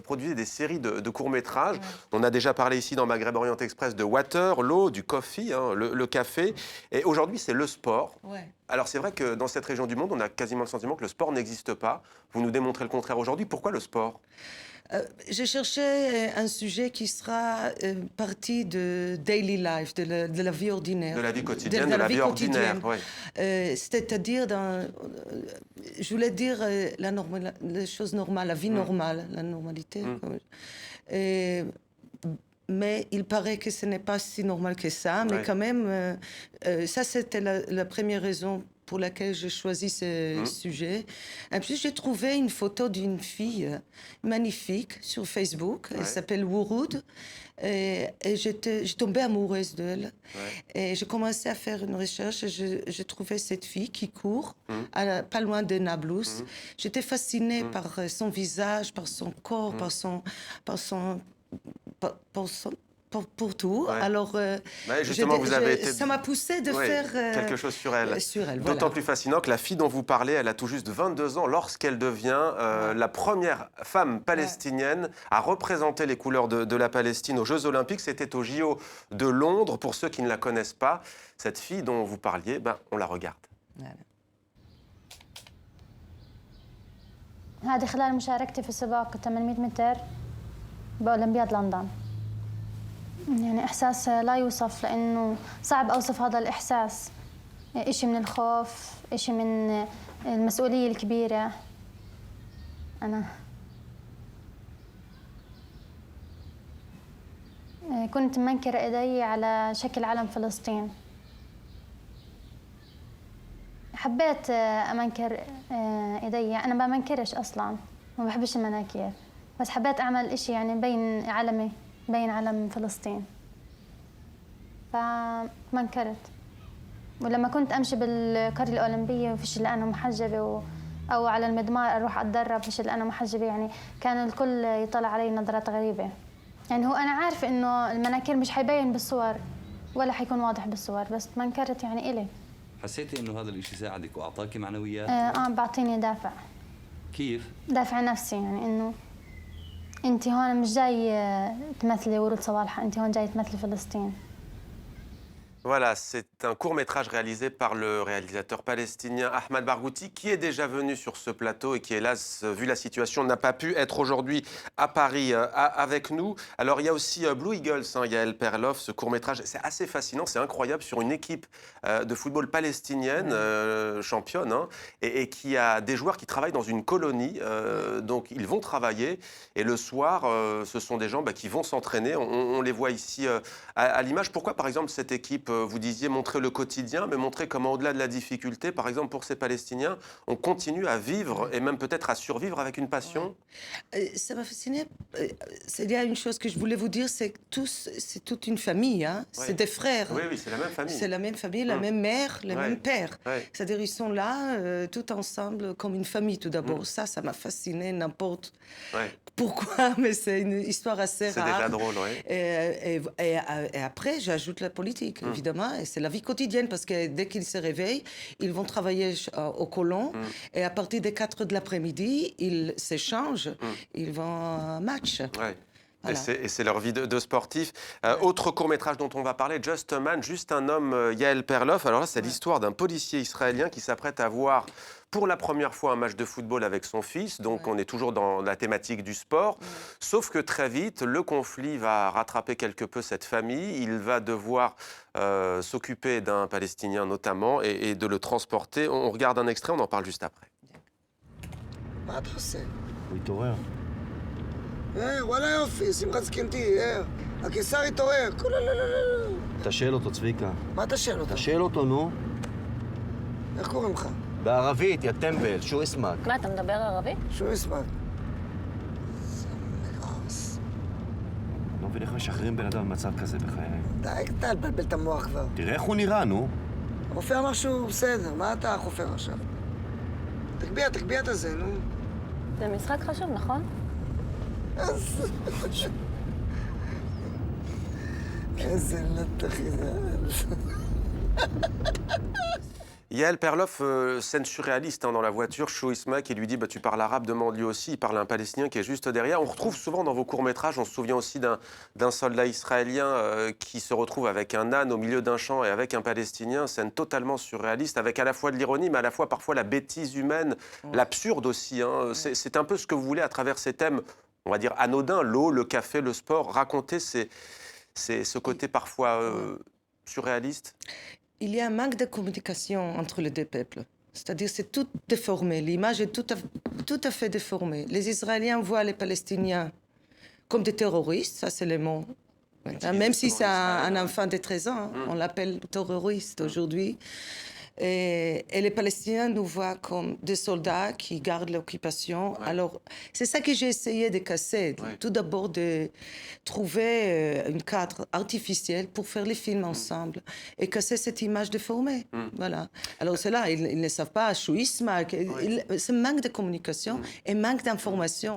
Produisez des séries de courts-métrages. On a déjà parlé ici dans Maghreb Orient Express de water, l'eau, du coffee, hein, le café. Et aujourd'hui, c'est le sport. Ouais. Alors c'est vrai que dans cette région du monde, on a quasiment le sentiment que le sport n'existe pas. Vous nous démontrez le contraire aujourd'hui. Pourquoi le sport? Je cherchais un sujet qui sera partie de daily life, de la vie ordinaire. De la vie quotidienne, de la vie ordinaire, oui. C'est-à-dire, je voulais dire les choses normales, la vie normale, la normalité. Mais il paraît que ce n'est pas si normal que ça. Mais quand même, ça, c'était la première raison pour laquelle j'ai choisi ce sujet. Et puis, j'ai trouvé une photo d'une fille magnifique sur Facebook. Elle s'appelle Wouroud. Et j'ai tombé amoureuse d'elle. Et j'ai commencé à faire une recherche. Et j'ai trouvé cette fille qui court, pas loin de Nablus. J'étais fascinée par son visage, par son corps, pour tout. Alors, justement, ça m'a poussé de faire quelque chose sur elle. Voilà. D'autant plus fascinant que la fille dont vous parlez, elle a tout juste 22 ans lorsqu'elle devient la première femme palestinienne à représenter les couleurs de la Palestine aux Jeux Olympiques. C'était au JO de Londres. Pour ceux qui ne la connaissent pas, cette fille dont vous parliez, on la regarde. Voilà. هذه خلال مشاركتي في سباق 800 متر بأولمبياد لندن. يعني إحساس لا يوصف لأنه صعب أوصف هذا الإحساس. إشي من الخوف، إشي من المسؤولية الكبيرة. أنا كنت منكرة إيدي على شكل علم فلسطين. حبيت أمنكر إيدي. أنا ما بمنكرش أصلاً، ما بحبش المناكير، بس حبيت أعمل إشي يعني بين علمي، بين علم فلسطين. فمنكرت. ولما كنت أمشي بالقرية الأولمبية وفيش إلا أنا محجبة أو على المدمار أروح أتدرب فيش إلا أنا محجبة، يعني كان الكل يطلع علي نظرات غريبة. يعني هو أنا عارفة إنه المناكير مش حيبين بالصور ولا حيكون واضح بالصور، بس منكرت يعني إلي. حسيتي إنه هذا الإشي ساعدك وأعطاكي معنويات؟ بعطيني دافع. كيف؟ دافع نفسي، يعني إنه أنت هون مش جاي تمثلي ورود صوالحة، أنت هون جاي تمثلي فلسطين. Voilà, c'est un court-métrage réalisé par le réalisateur palestinien Ahmad Barghouti, qui est déjà venu sur ce plateau et qui, hélas, vu la situation, n'a pas pu être aujourd'hui à Paris avec nous. Alors, il y a aussi Blue Eagles, Yael Perloff, ce court-métrage. C'est assez fascinant, c'est incroyable, sur une équipe de football palestinienne, championne, et qui a des joueurs qui travaillent dans une colonie. Donc, ils vont travailler, et le soir, ce sont des gens qui vont s'entraîner. On les voit ici à l'image. Pourquoi, par exemple, cette équipe, vous disiez, montrer le quotidien, mais montrer comment, au-delà de la difficulté, par exemple, pour ces Palestiniens, on continue à vivre et même peut-être à survivre avec une passion? Ça m'a fasciné. Il y a une chose que je voulais vous dire, c'est que c'est toute une famille. C'est des frères. Oui, c'est la même famille. C'est la même famille, la même mère, le même père. C'est-à-dire, ils sont là, tout ensemble, comme une famille, tout d'abord. Ça m'a fasciné, n'importe pourquoi, mais c'est une histoire assez rare. C'est déjà drôle, oui. Et après, j'ajoute la politique, évidemment, et c'est la vie quotidienne, parce que dès qu'ils se réveillent, ils vont travailler au colon, et à partir des 4 de l'après-midi, ils s'échangent, ils vont à un match. Ouais. Voilà. Et c'est leur vie de sportif. Autre court-métrage dont on va parler, Just a Man, juste un homme, Yael Perloff. Alors là, c'est l'histoire d'un policier israélien qui s'apprête à voir pour la première fois un match de football avec son fils. Donc on est toujours dans la thématique du sport. Sauf que très vite, le conflit va rattraper quelque peu cette famille. Il va devoir s'occuper d'un Palestinien notamment et de le transporter. On regarde un extrait, on en parle juste après. וואלה יופי, שמחת זקנתי, הקיסר התעורר, כולה לא, לא, לא, לא. תשאל אותו, צביקה. מה תשאל אותו? תשאל אותו, נו. איך קוראים לך? בערבית, יא טמבל, שו אסמק. מה, אתה מדבר ערבית? שו אסמק. לא מבין איך משחררים בן אדם במצב כזה בחייהם. די, אתה לבלבל את המוח כבר. תראה איך הוא נראה, נו. הרופא אמר שהוא בסדר, מה אתה חופר עכשיו? תגביה את הזה, נו. זה משחק חשוב, נכון? איזה נתח זה. Yael Perloff, scène surréaliste dans la voiture, Chouisma qui lui dit tu parles arabe, demande-lui aussi. Il parle à un Palestinien qui est juste derrière. On retrouve souvent dans vos courts-métrages, on se souvient aussi d'un soldat israélien qui se retrouve avec un âne au milieu d'un champ et avec un Palestinien. Scène totalement surréaliste, avec à la fois de l'ironie, mais à la fois parfois la bêtise humaine, l'absurde aussi. Hein. C'est un peu ce que vous voulez à travers ces thèmes, on va dire anodins, l'eau, le café, le sport, raconter ce côté parfois surréaliste. Il y a un manque de communication entre les deux peuples. C'est-à-dire c'est tout déformé. L'image est tout à fait déformée. Les Israéliens voient les Palestiniens comme des terroristes, ça c'est le mot. Même si c'est un enfant de 13 ans, on l'appelle terroriste aujourd'hui. Et les Palestiniens nous voient comme des soldats qui gardent l'occupation. Ouais. Alors, c'est ça que j'ai essayé de casser. Ouais. Tout d'abord, de trouver un cadre artificiel pour faire les films ensemble et casser cette image déformée. Voilà. Alors, c'est là, ils ne savent pas, chouisme, ce manque de communication et manque d'information.